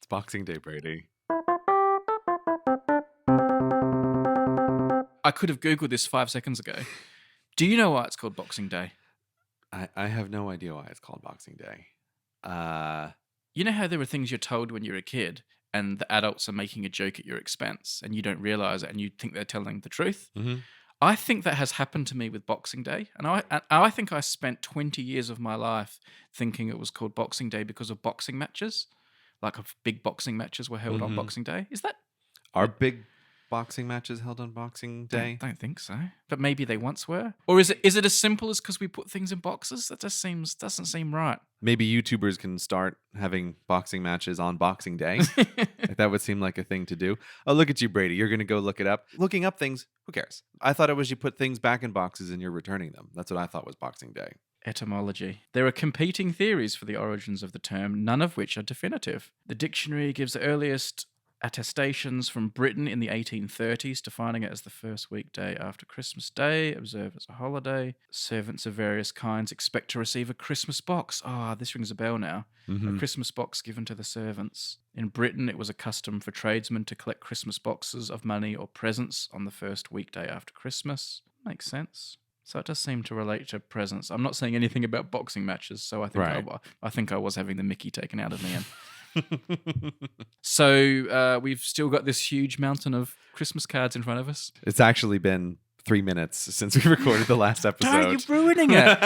Boxing Day, Brady. I could have Googled this 5 seconds ago. Do you know why it's called Boxing Day? I have no idea why it's called Boxing Day. You know how there were things you're told when you're a kid and the adults are making a joke at your expense and you don't realize it and you think they're telling the truth? Mhm. I think that has happened to me with Boxing Day. And I think I spent 20 years of my life thinking it was called Boxing Day because of boxing matches. Like big boxing matches were held on Boxing Day. Is that... Are big boxing matches held on Boxing Day? Don't think so. But maybe they once were. Or is it as simple as because we put things in boxes? That just doesn't seem right. Maybe YouTubers can start having boxing matches on Boxing Day. Like, that would seem like a thing to do. Oh, look at you, Brady. You're going to go look it up. Looking up things, who cares? I thought it was you put things back in boxes and you're returning them. That's what I thought was Boxing Day. Etymology. There are competing theories for the origins of the term, none of which are definitive. The dictionary gives the earliest attestations from Britain in the 1830s, defining it as the first weekday after Christmas Day, observed as a holiday. Servants of various kinds expect to receive a Christmas box. This rings a bell now. A Christmas box given to the servants. In Britain, it was a custom for tradesmen to collect Christmas boxes of money or presents on the first weekday after Christmas. Makes sense. So it does seem to relate to presents. I'm not saying anything about boxing matches, so I think I think I was having the mickey taken out of me. So we've still got this huge mountain of Christmas cards in front of us. It's actually been 3 minutes since we recorded the last episode. You're ruining it.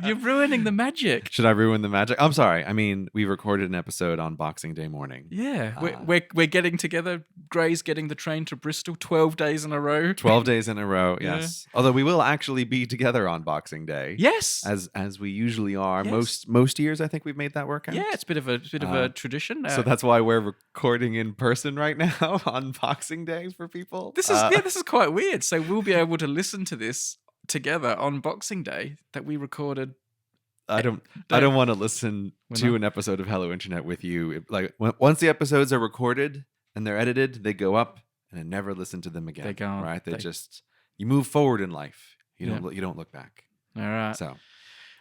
You're ruining the magic. Should I ruin the magic? I'm sorry. I mean, we recorded an episode on Boxing Day morning. Yeah, we're getting together. Gray's getting the train to Bristol 12 days in a row. 12 days in a row, yes. Yeah. Although we will actually be together on Boxing Day. Yes. As we usually are. Yes. Most years, I think we've made that work out. Yeah, it's a bit of a tradition. So that's why we're recording in person right now on Boxing Day for people. This is quite weird. So we'll be able to listen to this together on Boxing Day that we recorded. I don't want to listen to an episode of Hello Internet with you. Once the episodes are recorded and they're edited, they go up, and I never listen to them again. They go on. Right? You move forward in life. You don't look back. All right. So,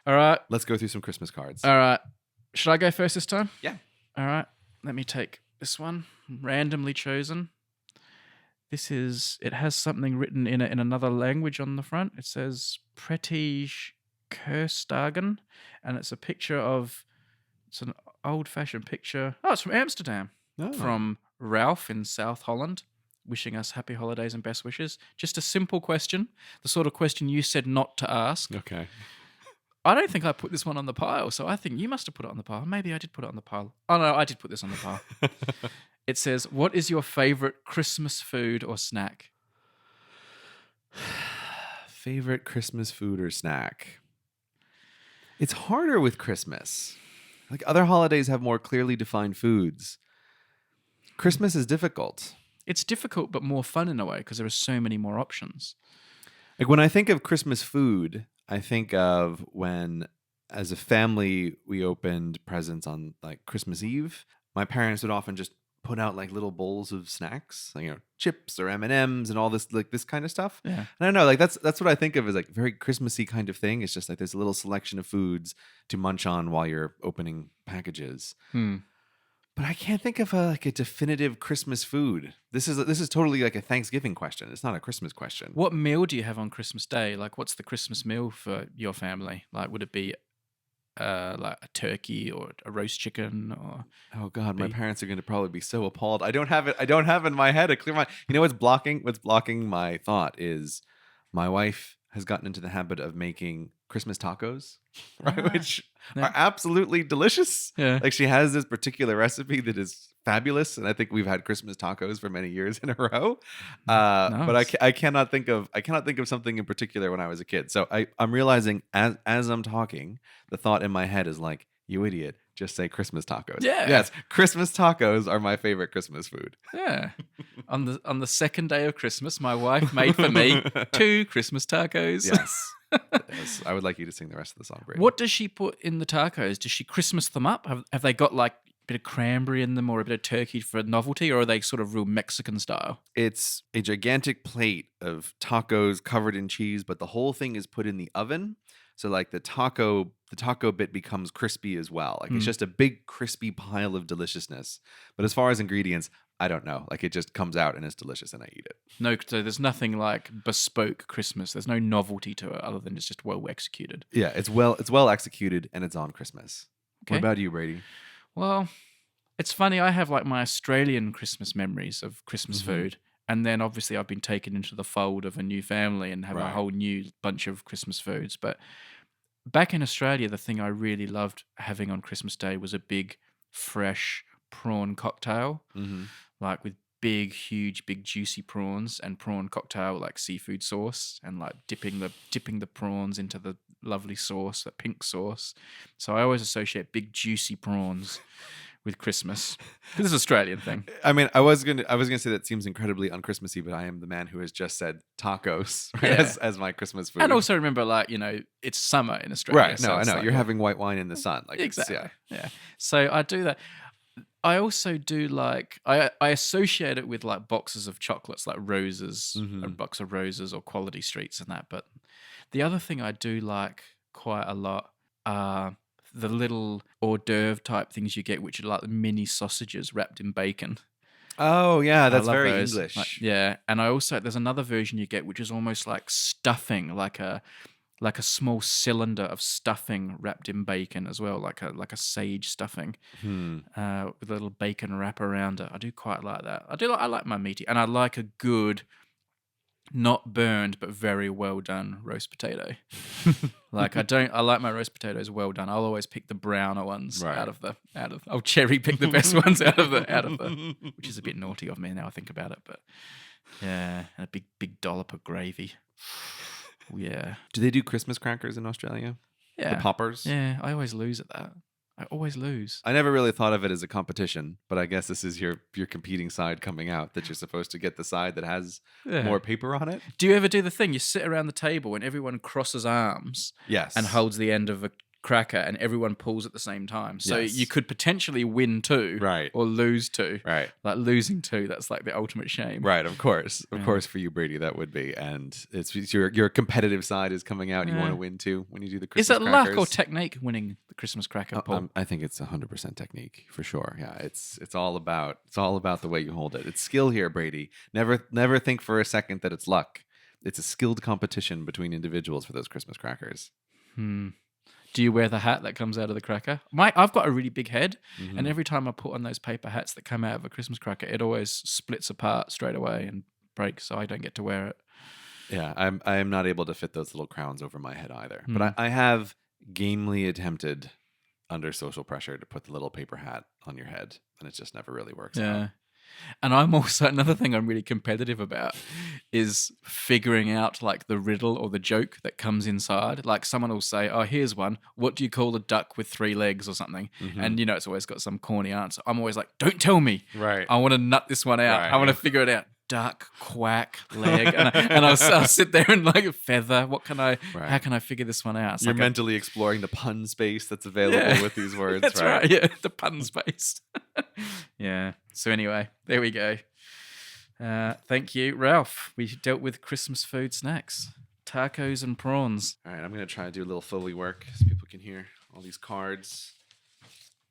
all right. Let's go through some Christmas cards. All right. Should I go first this time? Yeah. All right. Let me take this one, randomly chosen. It has something written in another language on the front. It says Prettige Kerstagen, and it's a picture it's an old-fashioned picture. Oh, it's from Amsterdam. Oh. From Ralph in South Holland, wishing us happy holidays and best wishes. Just a simple question, the sort of question you said not to ask. Okay. I don't think I put this one on the pile, so I think you must have put it on the pile. Maybe I did put it on the pile. Oh, no, I did put this on the pile. It says, what is your favorite Christmas food or snack? Favorite Christmas food or snack? It's harder with Christmas. Like, other holidays have more clearly defined foods. Christmas is difficult. It's difficult, but more fun in a way because there are so many more options. Like, when I think of Christmas food, I think of when, as a family, we opened presents on like Christmas Eve. My parents would often just put out like little bowls of snacks, like, chips or M&Ms and all this, like, this kind of stuff. Yeah. And I don't know, like, that's what I think of as like very Christmassy kind of thing. It's just like there's a little selection of foods to munch on while you're opening packages. But I can't think of a definitive Christmas food. This is totally like a Thanksgiving question. It's not a Christmas question. What meal do you have on Christmas Day? Like, what's the Christmas meal for your family? Like, would it be like a turkey or a roast chicken? Or oh God, my parents are going to probably be so appalled. I don't have in my head a clear mind. You know what's blocking my thought is my wife has gotten into the habit of making Christmas tacos, right? Which are absolutely delicious. Yeah. Like, she has this particular recipe that is fabulous, and I think we've had Christmas tacos for many years in a row. Nice. But I cannot think of something in particular when I was a kid. So I'm realizing as I'm talking, the thought in my head is like, you idiot, just say Christmas tacos. Yeah. Yes, Christmas tacos are my favorite Christmas food. Yeah. On the second day of Christmas, my wife made for me 2 Christmas tacos. Yes. Yes. I would like you to sing the rest of the song, Brady. What does she put in the tacos? Does she Christmas them up? Have they got like a bit of cranberry in them or a bit of turkey for novelty, or are they sort of real Mexican style? It's a gigantic plate of tacos covered in cheese, but the whole thing is put in the oven. So like the taco bit becomes crispy as well. Like it's just a big crispy pile of deliciousness. But as far as ingredients, I don't know. Like it just comes out and it's delicious and I eat it. No, so there's nothing like bespoke Christmas. There's no novelty to it other than it's just well executed. Yeah, it's well executed and it's on Christmas. Okay. What about you, Brady? Well, it's funny. I have like my Australian Christmas memories of Christmas food. And then obviously I've been taken into the fold of a new family and have a whole new bunch of Christmas foods. But back in Australia, the thing I really loved having on Christmas Day was a big, fresh prawn cocktail, like with big, huge, big, juicy prawns and prawn cocktail like seafood sauce and like dipping the prawns into the lovely sauce, that pink sauce. So I always associate big, juicy prawns with Christmas. This is an Australian thing. I mean, I was gonna say that seems incredibly unchristmassy, but I am the man who has just said tacos as my Christmas food. And also remember, like, it's summer in Australia. Right? No, so I know like, you're having white wine in the sun. Like exactly. Yeah. So I do that. I also do like I associate it with like boxes of chocolates, like roses, a box of roses or Quality Streets and that. But the other thing I do like quite a lot are the little hors d'oeuvre type things you get, which are like mini sausages wrapped in bacon. Oh yeah, that's very those. English. Like, yeah, and I also there's another version you get which is almost like stuffing, like a small cylinder of stuffing wrapped in bacon as well, like a sage stuffing with a little bacon wrap around it. I do quite like that. I like my meaty, and I like a good, not burned but very well done roast potato. I like my roast potatoes well done. I'll always pick the browner ones out of I'll cherry pick the best ones out of the which is a bit naughty of me now I think about it, but yeah, and a big dollop of gravy. Yeah. Do they do Christmas crackers in Australia? Yeah. The poppers? Yeah, I always lose at that. I always lose. I never really thought of it as a competition, but I guess this is your competing side coming out, that you're supposed to get the side that has more paper on it. Do you ever do the thing? You sit around the table and everyone crosses arms and holds the end of a cracker and everyone pulls at the same time. So you could potentially win two or lose two. Right. Like losing two, that's like the ultimate shame. Right, of course. Of course for you, Brady, that would be. And it's your competitive side is coming out and you want to win too when you do the Christmas crackers. Is it luck or technique winning the Christmas cracker pull? I think it's 100% technique for sure. Yeah, it's all about the way you hold it. It's skill here, Brady. Never think for a second that it's luck. It's a skilled competition between individuals for those Christmas crackers. Do you wear the hat that comes out of the cracker? I've got a really big head, and every time I put on those paper hats that come out of a Christmas cracker, it always splits apart straight away and breaks, so I don't get to wear it. Yeah, I am not able to fit those little crowns over my head either. But I have gamely attempted under social pressure to put the little paper hat on your head, and it just never really works out. And I'm also, another thing I'm really competitive about is figuring out like the riddle or the joke that comes inside. Like someone will say, oh, here's one. What do you call a duck with 3 legs or something? And it's always got some corny answer. I'm always like, don't tell me. Right. I want to nut this one out. I want to figure it out. Duck, quack, leg, and I'll sit there and like feather. How can I figure this one out? It's You're like mentally exploring the pun space that's available with these words. That's right. Yeah, the pun space. Yeah. So anyway, there we go. Thank you, Ralph. We dealt with Christmas food snacks, tacos and prawns. All right, I'm gonna try to do a little Foley work so people can hear all these cards.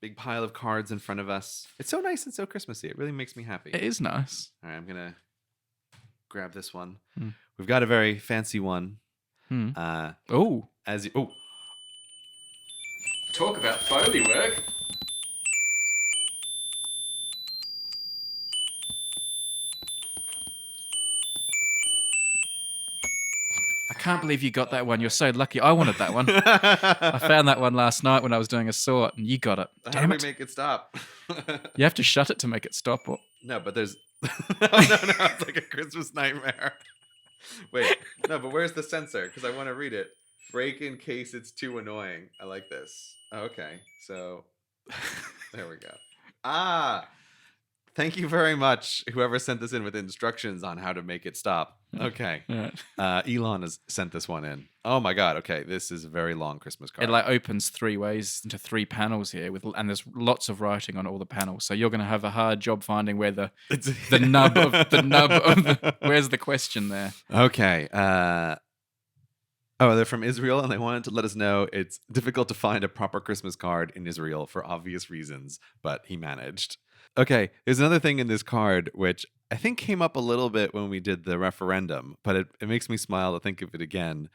Big pile of cards in front of us. It's so nice and so Christmassy. It really makes me happy. It is nice. All right, I'm gonna grab this one. We've got a very fancy one. Talk about Foley work. I can't believe you got that one. You're so lucky. I wanted that one. I found that one last night when I was doing a sort, and you got it. How do we make it stop? You have to shut it to make it stop. No, but there's... no, it's like a Christmas nightmare. Wait, no, but where's the censor? Because I want to read it. Break in case it's too annoying. I like this. Okay, so there we go. Thank you very much, whoever sent this in with instructions on how to make it stop. Okay. Elon has sent this one in. Oh my God. Okay, this is a very long Christmas card. It like opens 3 ways into 3 panels here, and there's lots of writing on all the panels. So you're going to have a hard job finding where the nub of the where's the question there? Okay. Oh, they're from Israel, and they wanted to let us know it's difficult to find a proper Christmas card in Israel for obvious reasons, but he managed. Okay, there's another thing in this card which I think came up a little bit when we did the referendum, but it makes me smile to think of it again,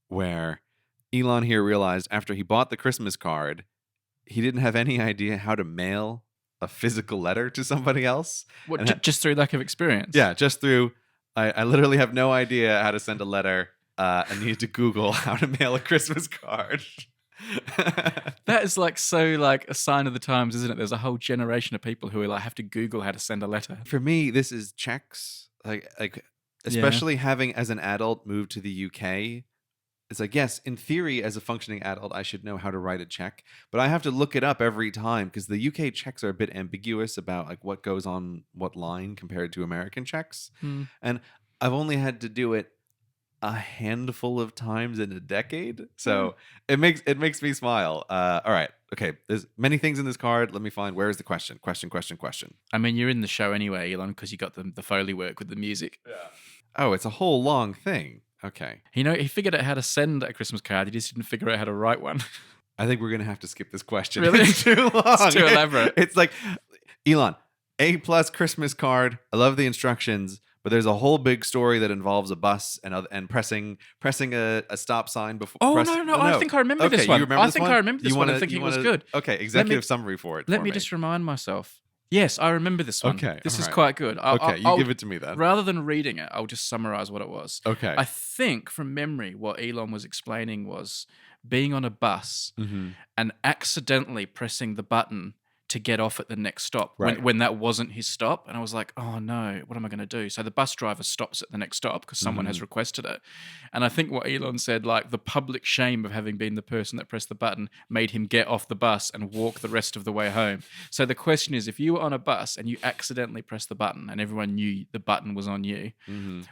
where Elon here realized after he bought the Christmas card, he didn't have any idea how to mail a physical letter to somebody else. What? And Just through lack of experience? yeah, just through, I literally have no idea how to send a letter. I needed to Google how to mail a Christmas card. That is like so like a sign of the times, isn't it? There's a whole generation of people who are like have to Google how to send a letter. For me, this is checks. Like especially having as an adult moved to the UK. It's like, yes, in theory, as a functioning adult, I should know how to write a check, but I have to look it up every time because the UK checks are a bit ambiguous about like what goes on what line compared to American checks. And I've only had to do it a handful of times in a decade, so it makes me smile. All right, okay. There's many things in this card. Let me find where's the question. I mean, you're in the show anyway, Elon, because you got the Foley work with the music. Yeah. Oh, it's a whole long thing. Okay. He figured out how to send a Christmas card. He just didn't figure out how to write one. I think we're gonna have to skip this question. Really? It's too long. It's too elaborate. It's like, Elon, A+ Christmas card. I love the instructions, but there's a whole big story that involves a bus and pressing a stop sign before. Oh, no. I think I remember this one. You remember I this think one? I remember this one. I think it was good. Okay, executive summary for it. Let me just remind myself. Yes, I remember this one. Okay, this is alright. quite good. You give it to me then. Rather than reading it, I'll just summarize what it was. Okay. I think from memory, what Elon was explaining was being on a bus and accidentally pressing the button to get off at the next stop when that wasn't his stop. And I was like, oh no, what am I going to do? So the bus driver stops at the next stop because someone has requested it. And I think what Elon said, like the public shame of having been the person that pressed the button made him get off the bus and walk the rest of the way home. So the question is, if you were on a bus and you accidentally pressed the button and everyone knew the button was on you,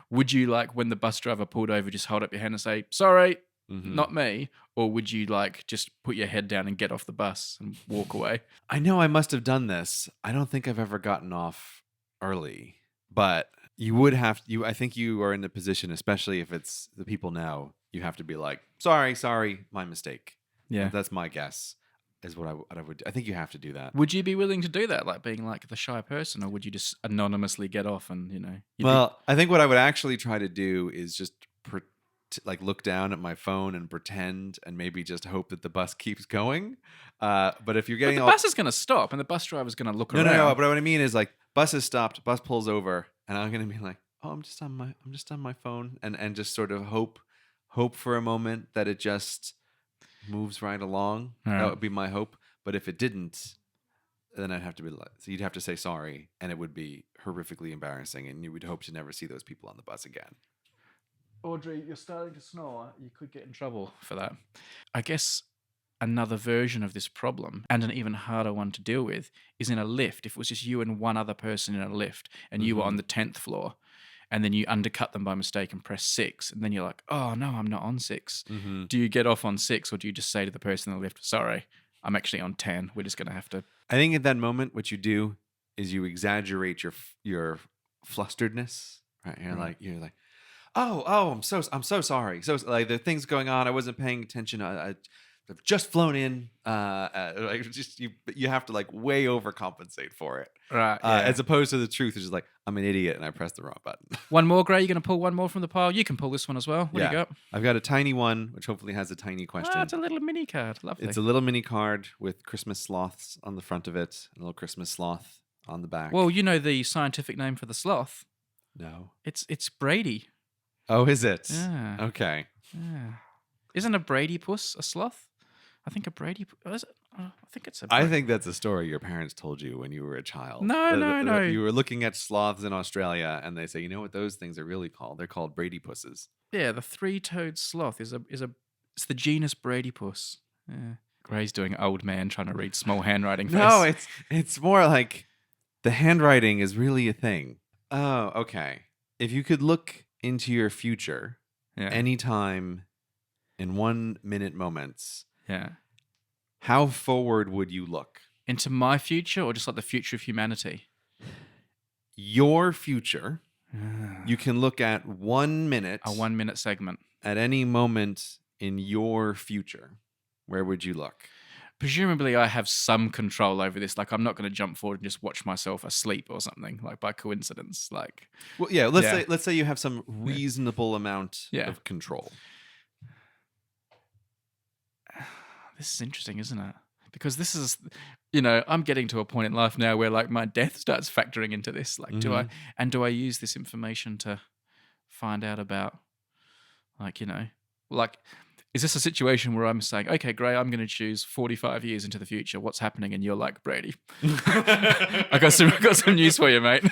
would you, like when the bus driver pulled over, just hold up your hand and say, sorry, not me? Or would you like just put your head down and get off the bus and walk away? I know I must have done this. I don't think I've ever gotten off early, but you would have I think you are in the position, especially if it's the people now, you have to be like, sorry, my mistake. Yeah. That's my guess is what I would do. I think you have to do that. Would you be willing to do that, like being like the shy person, or would you just anonymously get off and, I think what I would actually try to do is just like look down at my phone and pretend and maybe just hope that the bus keeps going. But if you're getting the bus is going to stop and the bus driver's going to look around. No. But what I mean is like bus has stopped, bus pulls over, and I'm going to be like, oh, I'm just on my phone and just sort of hope for a moment that it just moves right along. Right. That would be my hope. But if it didn't, then I'd have to be like, so you'd have to say sorry, and it would be horrifically embarrassing, and you would hope to never see those people on the bus again. Audrey, you're starting to snore. You could get in trouble for that. I guess another version of this problem, and an even harder one to deal with, is in a lift. If it was just you and one other person in a lift, and you were on the 10th floor, and then you undercut them by mistake and press 6, and then you're like, oh no, I'm not on 6. Do you get off on 6, or do you just say to the person in the lift, sorry, I'm actually on 10. We're just going to have to... I think at that moment, what you do is you exaggerate your flusteredness, right? You're like, oh, I'm so sorry. So like the things going on, I wasn't paying attention. I've just flown in. You have to like way overcompensate for it, right? Yeah. As opposed to the truth, is just like I'm an idiot and I pressed the wrong button. One more, Gray. You're going to pull one more from the pile. You can pull this one as well. What do you got? I've got a tiny one, which hopefully has a tiny question. It's a little mini card. Lovely. It's a little mini card with Christmas sloths on the front of it, and a little Christmas sloth on the back. Well, you know the scientific name for the sloth. No. It's Brady. Oh, is it? Yeah. Okay. Yeah. Isn't a Brady puss a sloth? I think a Brady. I think it's a. I think that's a story your parents told you when you were a child. No. You were looking at sloths in Australia, and they say, you know what those things are really called? They're called Brady pusses. Yeah, the three-toed sloth is it's the genus Brady puss. Yeah. Gray's doing old man trying to read small handwriting. No, it's more like the handwriting is really a thing. Oh, okay. If you could look into your future anytime in 1 minute moments, how forward would you look? Into my future, or just like the future of humanity? Your future. You can look at 1 minute. A 1 minute segment. At any moment in your future, where would you look? Presumably, I have some control over this. Like, I'm not going to jump forward and just watch myself asleep or something, like by coincidence. Like, Well, yeah, Yeah. let's say you have some reasonable amount Yeah. of control. This is interesting, isn't it? Because this is, I'm getting to a point in life now where like my death starts factoring into this. Like, do I use this information to find out about, like, like, is this a situation where I'm saying, okay, Gray, I'm going to choose 45 years into the future. What's happening? And you're like, Brady, I got some news for you, mate.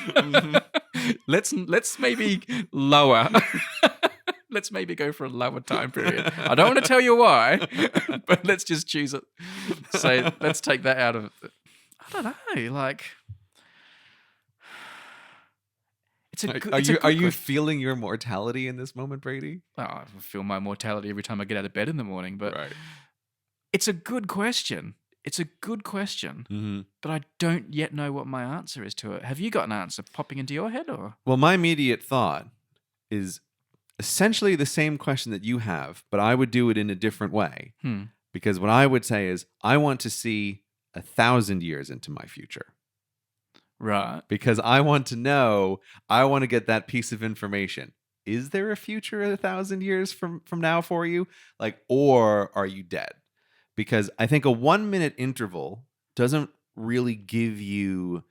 Let's maybe lower. Let's maybe go for a lower time period. I don't want to tell you why, but let's just choose it. So let's take that out of it. I don't know. Like, Are you feeling your mortality in this moment, Brady? Oh, I feel my mortality every time I get out of bed in the morning, but Right. It's a good question. But I don't yet know what my answer is to it. Have you got an answer popping into your head, or? Well, my immediate thought is essentially the same question that you have, but I would do it in a different way. Because what I would say is, I want to see 1,000 years into my future. Right. Because I want to know, I want to get that piece of information. Is there a future 1,000 years from now for you? Like, or are you dead? Because I think a 1 minute interval doesn't really give you,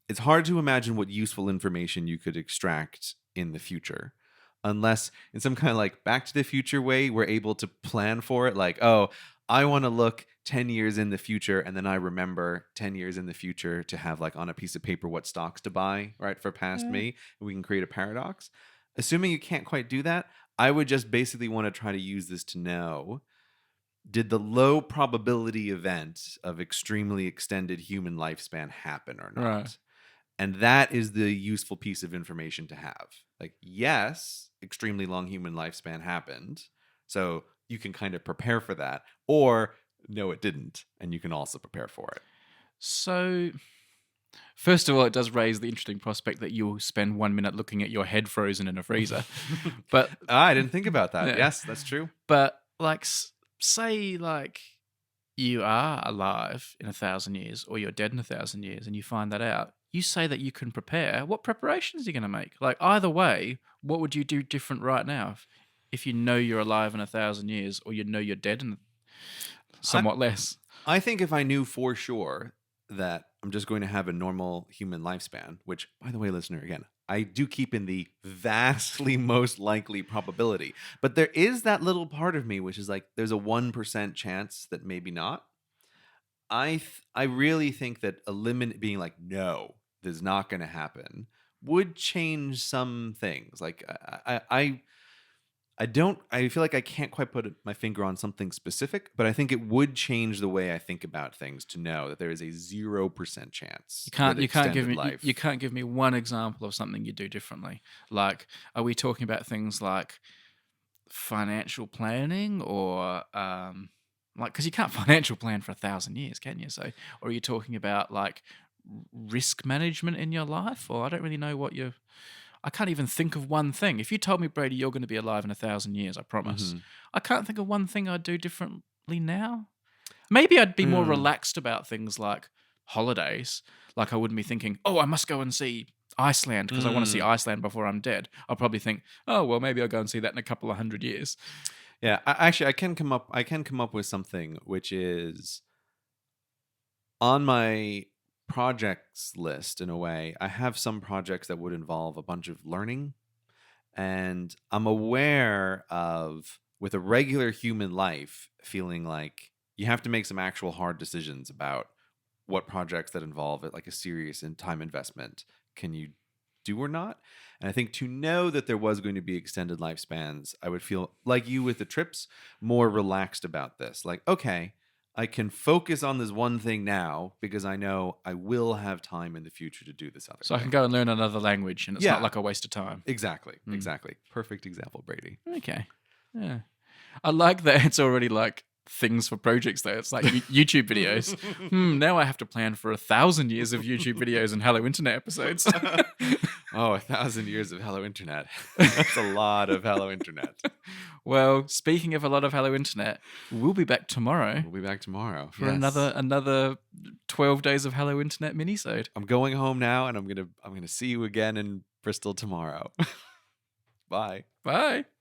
it's hard to imagine what useful information you could extract in the future. Unless in some kind of like Back to the Future way, we're able to plan for it. Like, oh, I want to look 10 years in the future, and then I remember 10 years in the future to have like on a piece of paper what stocks to buy, right, for past me. And we can create a paradox. Assuming you can't quite do that, I would just basically want to try to use this to know, did the low probability event of extremely extended human lifespan happen or not? Right. And that is the useful piece of information to have. Like, yes, extremely long human lifespan happened. So you can kind of prepare for that. Or no, it didn't. And you can also prepare for it. So, first of all, it does raise the interesting prospect that you'll spend 1 minute looking at your head frozen in a freezer. But I didn't think about that. Yeah. Yes, that's true. But like, say like you are alive in 1,000 years, or you're dead in 1,000 years, and you find that out. You say that you can prepare. What preparations are you going to make? Like, either way, what would you do different right now if you know you're alive in 1,000 years, or you know you're dead in somewhat less? I think if I knew for sure that I'm just going to have a normal human lifespan, which, by the way, listener, again, I do keep in the vastly most likely probability. But there is that little part of me which is like, there's a 1% chance that maybe not. I really think that being like, no, this is not going to happen, would change some things. Like, I feel like I can't quite put my finger on something specific, but I think it would change the way I think about things to know that there is a 0% chance. You can't give me one example of something you do differently. Like, are we talking about things like financial planning, or like, because you can't financial plan for 1,000 years, can you? So, or are you talking about like risk management in your life? Or I don't really know I can't even think of one thing. If you told me, Brady, you're going to be alive in 1,000 years, I promise. I can't think of one thing I'd do differently now. Maybe I'd be more relaxed about things like holidays. Like, I wouldn't be thinking, oh, I must go and see Iceland because I want to see Iceland before I'm dead. I'll probably think, oh, well, maybe I'll go and see that in a couple of 100 years. Yeah, I can come up with something which is on my projects list. In a way, I have some projects that would involve a bunch of learning, and I'm aware of, with a regular human life, feeling like you have to make some actual hard decisions about what projects that involve it, like a serious and time investment, can you do or not. And I think to know that there was going to be extended lifespans, I would feel like you with the trips, more relaxed about this. Like, okay, I can focus on this one thing now because I know I will have time in the future to do this other So thing. I can go and learn another language, and it's not like a waste of time. Exactly. Perfect example, Brady. Okay. Yeah. I like that it's already like things for projects though. It's like YouTube videos. Now I have to plan for 1,000 years of YouTube videos and Hello Internet episodes. Oh, 1,000 years of Hello Internet. That's a lot of Hello Internet. Well, speaking of a lot of Hello Internet, we'll be back tomorrow We'll be back tomorrow for another 12 days of Hello Internet minisode. I'm going home now, and I'm gonna see you again in Bristol tomorrow. Bye. Bye.